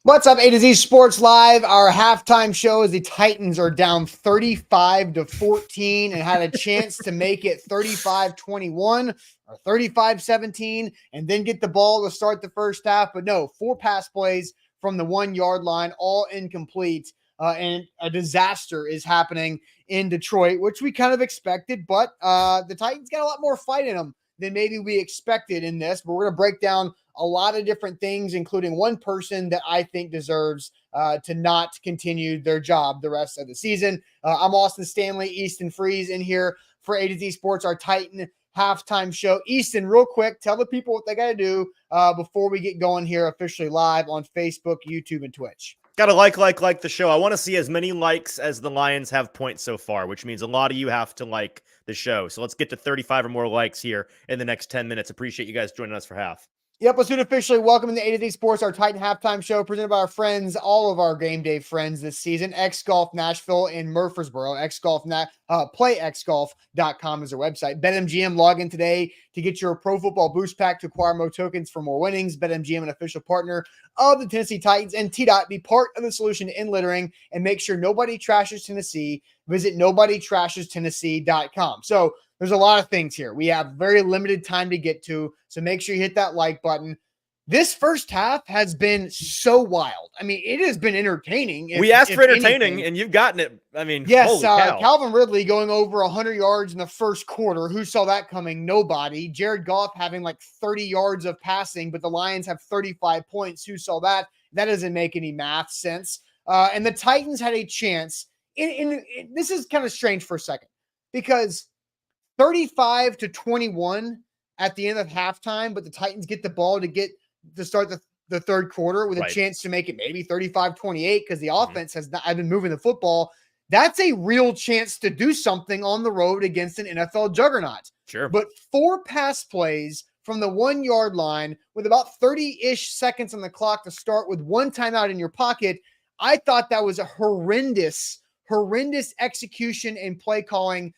What's up, A to Z Sports Live? Our halftime show is the Titans are down 35-14 and had a chance to make it 35-21 or 35-17 and then get the ball to start the first half. But no, 4 pass plays from the 1 yard line, all incomplete. And a disaster is happening in Detroit, which we kind of expected. But the Titans got a lot more fight in them than maybe we expected in this. But we're going to break down a lot of different things, including one person that I think deserves to not continue their job the rest of the season. I'm Austin Stanley, Easton Freeze in here for A to Z Sports, our Titan halftime show. Easton, real quick, tell the people what they got to do before we get going here officially live on Facebook, YouTube, and Twitch. Got to like the show. I want to see as many likes as the Lions have points so far, which means a lot of you have to like the show. So let's get to 35 or more likes here in the next 10 minutes. Appreciate you guys joining us for half. Yep, let's do it officially. Welcome to A to Z Sports, our Titan halftime show, presented by our friends, all of our game day friends this season. X Golf Nashville in Murfreesboro. PlayXGolf.com is their website. BetMGM, log in today to get your Pro Football Boost Pack to acquire more tokens for more winnings. BetMGM, an official partner of the Tennessee Titans, and T-Dot, be part of the solution to end littering and make sure nobody trashes Tennessee. Visit nobodytrashestennessee.com. So there's a lot of things here. We have very limited time to get to, so make sure you hit that like button. This first half has been so wild. I mean, it has been entertaining. We asked for entertaining, and you've gotten it. I mean, yes, holy cow. Calvin Ridley going over 100 yards in the first quarter. Who saw that coming? Nobody. Jared Goff having like 30 yards of passing, but the Lions have 35 points. Who saw that? That doesn't make any math sense. And the Titans had a chance. This is kind of strange for a second because 35-21 at the end of halftime, but the Titans get the ball to start the third quarter with a chance to make it maybe 35-28 because the offense has not been moving the football. That's a real chance to do something on the road against an NFL juggernaut. Sure. But 4 pass plays from the 1 yard line with about 30-ish seconds on the clock to start with 1 timeout in your pocket. I thought that was a horrendous execution and play calling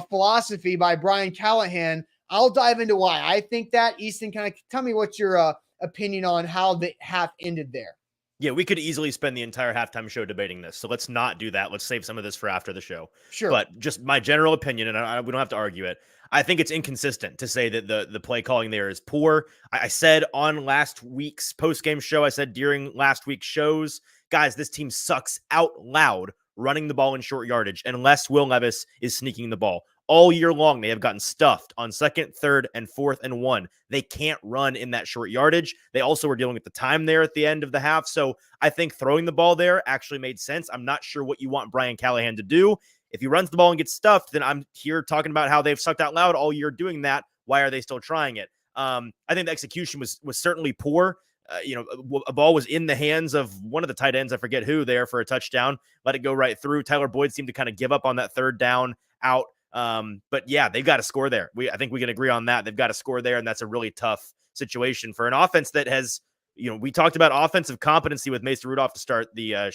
philosophy by Brian Callahan. I'll dive into why I think that. Easton, kind of tell me what's your opinion on how the half ended there. Yeah, we could easily spend the entire halftime show debating this, so let's not do that. Let's save some of this for after the show. Sure. But just my general opinion, and we don't have to argue it, I think it's inconsistent to say that the play calling there is poor. I said on last week's post-game show, I said during last week's shows, guys, this team sucks out loud running the ball in short yardage unless Will Levis is sneaking the ball. All year long, they have gotten stuffed on 2nd, 3rd, and 4th and 1. They can't run in that short yardage. They also were dealing with the time there at the end of the half. So I think throwing the ball there actually made sense. I'm not sure what you want Brian Callahan to do. If he runs the ball and gets stuffed, then I'm here talking about how they've sucked out loud all year doing that. Why are they still trying it? I think the execution was certainly poor. A ball was in the hands of one of the tight ends. I forget who there for a touchdown. Let it go right through. Tyler Boyd seemed to kind of give up on that 3rd down out. But yeah, they've got to score there. I think we can agree on that. They've got to score there. And that's a really tough situation for an offense that has, we talked about offensive competency with Mason Rudolph to start the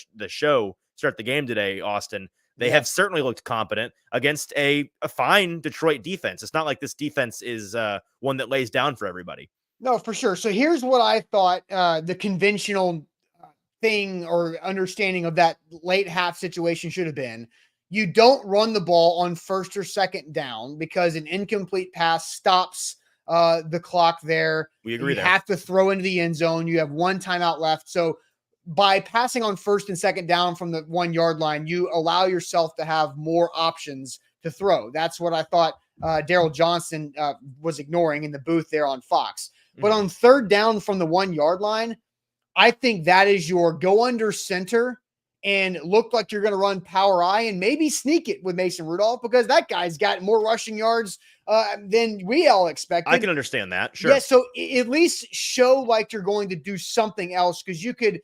game today, Austin. They have certainly looked competent against a fine Detroit defense. It's not like this defense is one that lays down for everybody. No, for sure. So here's what I thought the conventional thing or understanding of that late half situation should have been. You don't run the ball on 1st or 2nd down because an incomplete pass stops the clock there. We agree. You have to throw into the end zone. You have 1 timeout left. So by passing on 1st and 2nd down from the 1 yard line, you allow yourself to have more options to throw. That's what I thought Daryl Johnson was ignoring in the booth there on Fox. But on 3rd down from the 1 yard line, I think that is your go under center and look like you're going to run power I and maybe sneak it with Mason Rudolph because that guy's got more rushing yards than we all expected. I can understand that. Sure. Yeah. So at least show like you're going to do something else because you could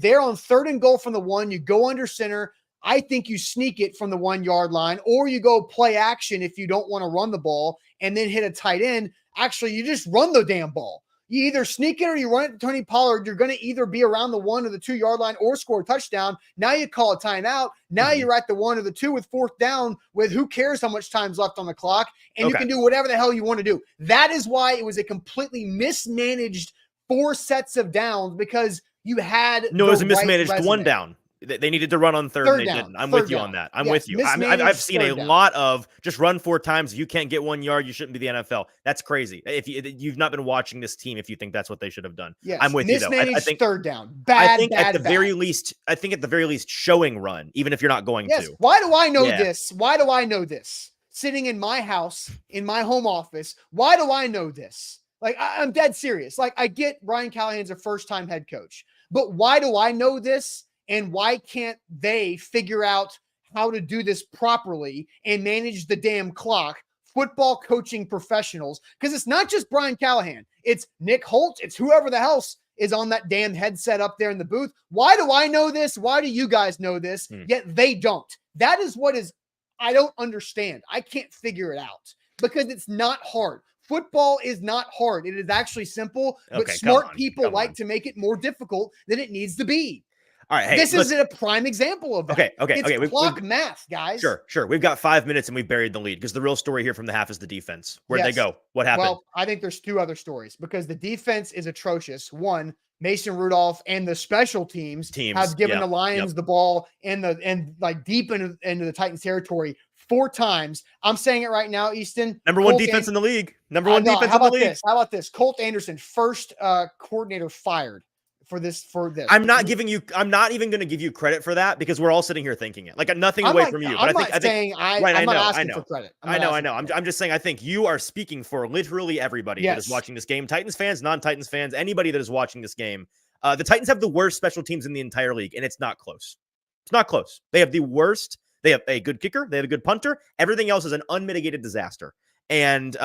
there on 3rd and goal from the 1, you go under center. I think you sneak it from the 1 yard line or you go play action if you don't want to run the ball and then hit a tight end. Actually, you just run the damn ball. You either sneak it or you run it to Tony Pollard. You're going to either be around the 1 or the 2 yard line or score a touchdown. Now you call a timeout. Now you're at the 1 or the 2 with 4th down with who cares how much time's left on the clock. And you can do whatever the hell you want to do. That is why it was a completely mismanaged 4 sets of downs because You had No, it was a the right mismanaged one resume. down. They needed to run on third and they didn't. I'm with you on that. I'm with you. I've seen a lot of just run 4 times. If you can't get 1 yard, you shouldn't be the NFL. That's crazy. If you've not been watching this team, if you think that's what they should have done, Yes, I'm with you though. I think third down. I think at the very least, showing run, even if you're not going to. Why do I know this? Why do I know this? Sitting in my house, in my home office, why do I know this? Like, I'm dead serious. Like, I get Brian Callahan's a first-time head coach, but why do I know this? And why can't they figure out how to do this properly and manage the damn clock? Football coaching professionals, because it's not just Brian Callahan. It's Nick Holt. It's whoever the hell is on that damn headset up there in the booth. Why do I know this? Why do you guys know this? Yet they don't. That is what is, I don't understand. I can't figure it out because it's not hard. Football is not hard. It is actually simple, but smart people like to make it more difficult than it needs to be. All right, hey, this is a prime example of that. Okay. It's clock math, guys. Sure. We've got 5 minutes and we've buried the lead because the real story here from the half is the defense. Where'd they go? What happened? Well, I think there's 2 other stories because the defense is atrocious. One, Mason Rudolph and the special teams have given the Lions the ball and like deep into the Titans territory 4 times. I'm saying it right now, Easton. Number 1 defense in the league. Number 1 defense in the league. How about this? Colt Anderson, first coordinator fired. For this. I'm not even going to give you credit for that because we're all sitting here thinking it. Like nothing away from you. But I'm not asking for credit. I know. I'm just saying I think you are speaking for literally everybody that is watching this game. Titans fans, non-Titans fans, anybody that is watching this game. The Titans have the worst special teams in the entire league, and it's not close. It's not close. They have the worst. They have a good kicker. They have a good punter. Everything else is an unmitigated disaster. And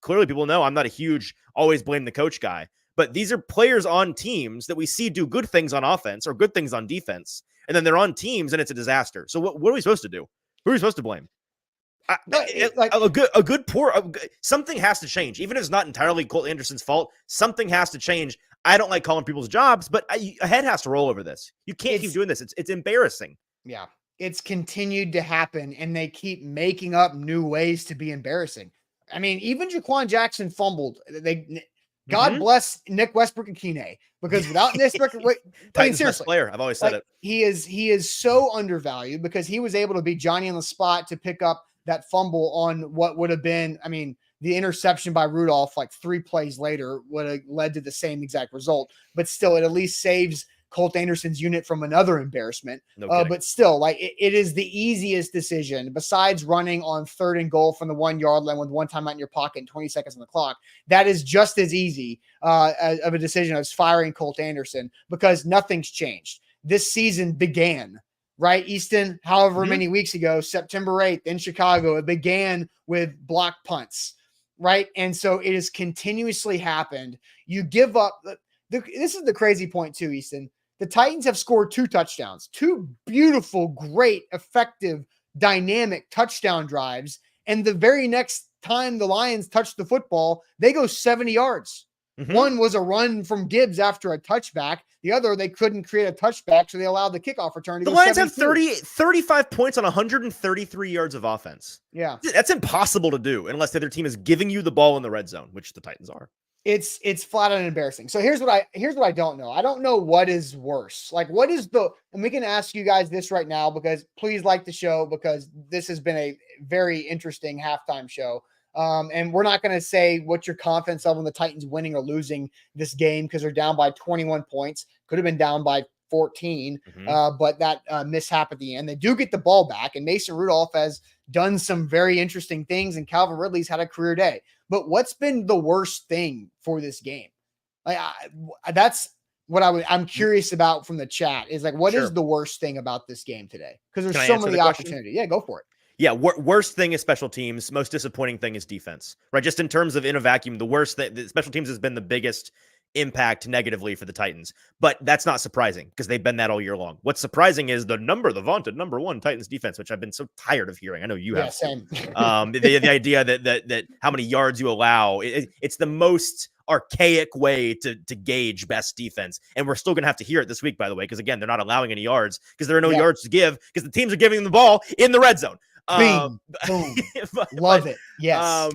clearly people know I'm not a huge always blame the coach guy. But these are players on teams that we see do good things on offense or good things on defense. And then they're on teams and it's a disaster. So what are we supposed to do? Who are we supposed to blame? Something has to change. Even if it's not entirely Colt Anderson's fault, something has to change. I don't like calling people's jobs, but a head has to roll over this. You can't keep doing this. It's embarrassing. Yeah. It's continued to happen and they keep making up new ways to be embarrassing. I mean, even Jaquan Jackson fumbled. God bless Nick Westbrook and Keeney because without Nick Westbrook, seriously, player. I've always said it. He is so undervalued because he was able to be Johnny on the spot to pick up that fumble on what would have been, I mean, the interception by Rudolph like 3 plays later would have led to the same exact result, but still it at least saves Colt Anderson's unit from another embarrassment. But still, like it is the easiest decision besides running on 3rd and goal from the 1 yard line with 1 timeout in your pocket and 20 seconds on the clock. That is just as easy of a decision as firing Colt Anderson because nothing's changed. This season began, right, Easton? However many weeks ago, September 8th in Chicago, it began with block punts, right? And so it has continuously happened. You give up. This is the crazy point too, Easton. The Titans have scored 2 touchdowns, 2 beautiful, great, effective, dynamic touchdown drives. And the very next time the Lions touched the football, they go 70 yards. One was a run from Gibbs after a touchback. The other, they couldn't create a touchback, so they allowed the kickoff return to go. The Lions have 35 points on 133 yards of offense. Yeah. That's impossible to do unless the other team is giving you the ball in the red zone, which the Titans are. It's flat out embarrassing. So here's what I don't know. I don't know what is worse. Like what is and we can ask you guys this right now because please like the show because this has been a very interesting halftime show. And we're not going to say what your confidence level in the Titans winning or losing this game because they're down by 21 points. Could have been down by 14, but that mishap at the end. They do get the ball back, and Mason Rudolph has done some very interesting things, and Calvin Ridley's had a career day. But what's been the worst thing for this game? Like that's what I'm curious about from the chat is like, what is the worst thing about this game today? Because there's so many opportunities. Yeah, go for it. Yeah, worst thing is special teams. Most disappointing thing is defense, right? Just in terms of in a vacuum, the worst thing, the special teams has been the biggest impact negatively for the Titans. But that's not surprising because they've been that all year long. What's surprising is the vaunted number 1 Titans defense, which I've been so tired of hearing. I know you have. Same. The idea that how many yards you allow, it's the most archaic way to gauge best defense. And we're still going to have to hear it this week, by the way, because again, they're not allowing any yards because there are no yards to give because the teams are giving them the ball in the red zone. Boom. Love it. Yes.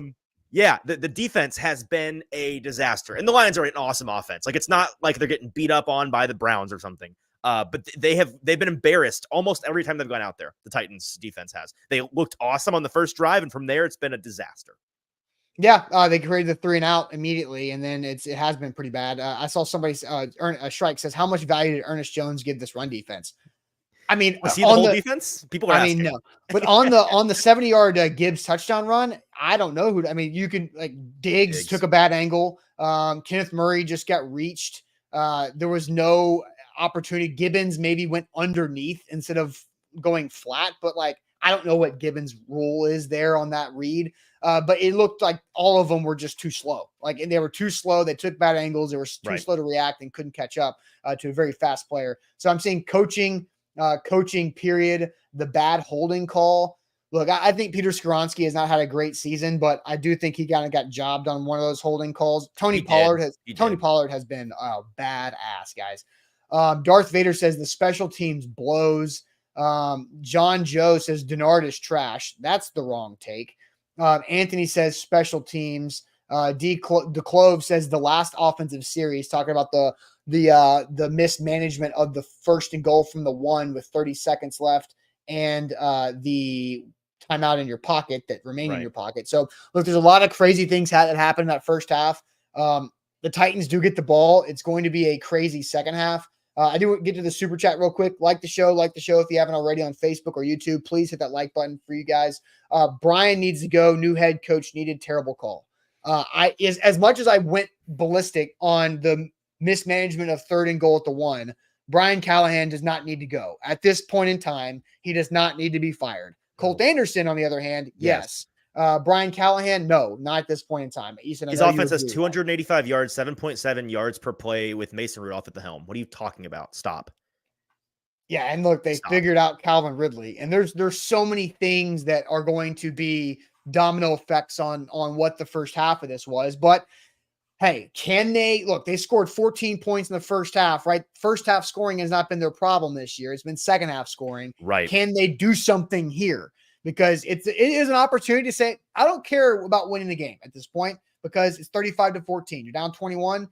Yeah, the defense has been a disaster, and the Lions are an awesome offense. Like, it's not like they're getting beat up on by the Browns or something. But they've been embarrassed almost every time they've gone out there. The Titans defense has. They looked awesome on the first drive, and from there, it's been a disaster. Yeah, they created the 3 and out immediately, and then it has been pretty bad. I saw somebody, Shrike says, how much value did Ernest Jones give this run defense? I mean, Was he the whole defense? People are asking. no, but on the 70-yard Gibbs touchdown run, I don't know who. I mean, you could like Diggs took a bad angle. Kenneth Murray just got reached. There was no opportunity. Gibbons maybe went underneath instead of going flat, but like I don't know what Gibbons' rule is there on that read. But it looked like all of them were just too slow. Like, and they were too slow. They took bad angles. They were too slow to react and couldn't catch up to a very fast player. So I'm seeing coaching period, the bad holding call. Look, I think Peter Skoronski has not had a great season, but I do think he kind of got jobbed on one of those holding calls. Tony Pollard has been a badass, guys. Darth Vader says the special teams blows. John Joe says Denard is trash. That's the wrong take. Anthony says special teams. DeClove says the last offensive series, talking about the mismanagement of the 1st and goal from the 1 with 30 seconds left and the timeout in your pocket that remain in your pocket. So look, there's a lot of crazy things that happened in that first half. The Titans do get the ball. It's going to be a crazy second half. I do get to the super chat real quick. Like the show if you haven't already on Facebook or YouTube. Please hit that like button for you guys. Brian needs to go. New head coach needed. Terrible call. As much as I went ballistic on the mismanagement of 3rd and goal at the 1, Brian Callahan does not need to go. At this point in time, he does not need to be fired. Colt Anderson, on the other hand, yes. Brian Callahan, no, not at this point in time. Easton, his offense has 285 yards, 7.7 yards per play with Mason Rudolph at the helm. What are you talking about? Stop. Yeah, and look, they figured out Calvin Ridley, and there's so many things that are going to be domino effects on what the first half of this was. But hey, can they look? They scored 14 points in the first half, right? First half scoring has not been their problem this year. It's been second half scoring. Right? Can they do something here? Because it is an opportunity to say, I don't care about winning the game at this point because it's 35-14. You're down 21.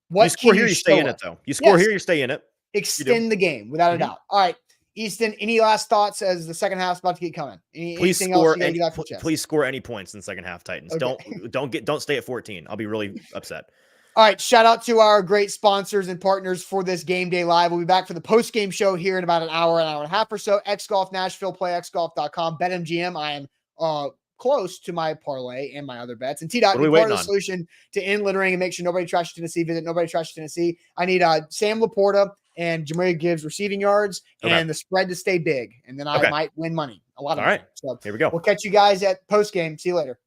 What you score here, you stay in it, though. You score here, you stay in it. Extend the game without a doubt. All right, Easton, any last thoughts as the second half's about to get coming? Please score any points in the second half, Titans. Okay. Don't stay at 14. I'll be really upset. All right, shout out to our great sponsors and partners for this Game Day Live. We'll be back for the post-game show here in about an hour and a half or so. XGolf Nashville, playxgolf.com. BetMGM, I am close to my parlay and my other bets. And T-Dot, be part of the solution to end littering and make sure nobody trashes Tennessee. Visit Nobody Trashes Tennessee. I need Sam Laporta and Jameer Gibbs receiving yards and the spread to stay big. And then I might win money. A lot of money. So here we go. We'll catch you guys at post-game. See you later.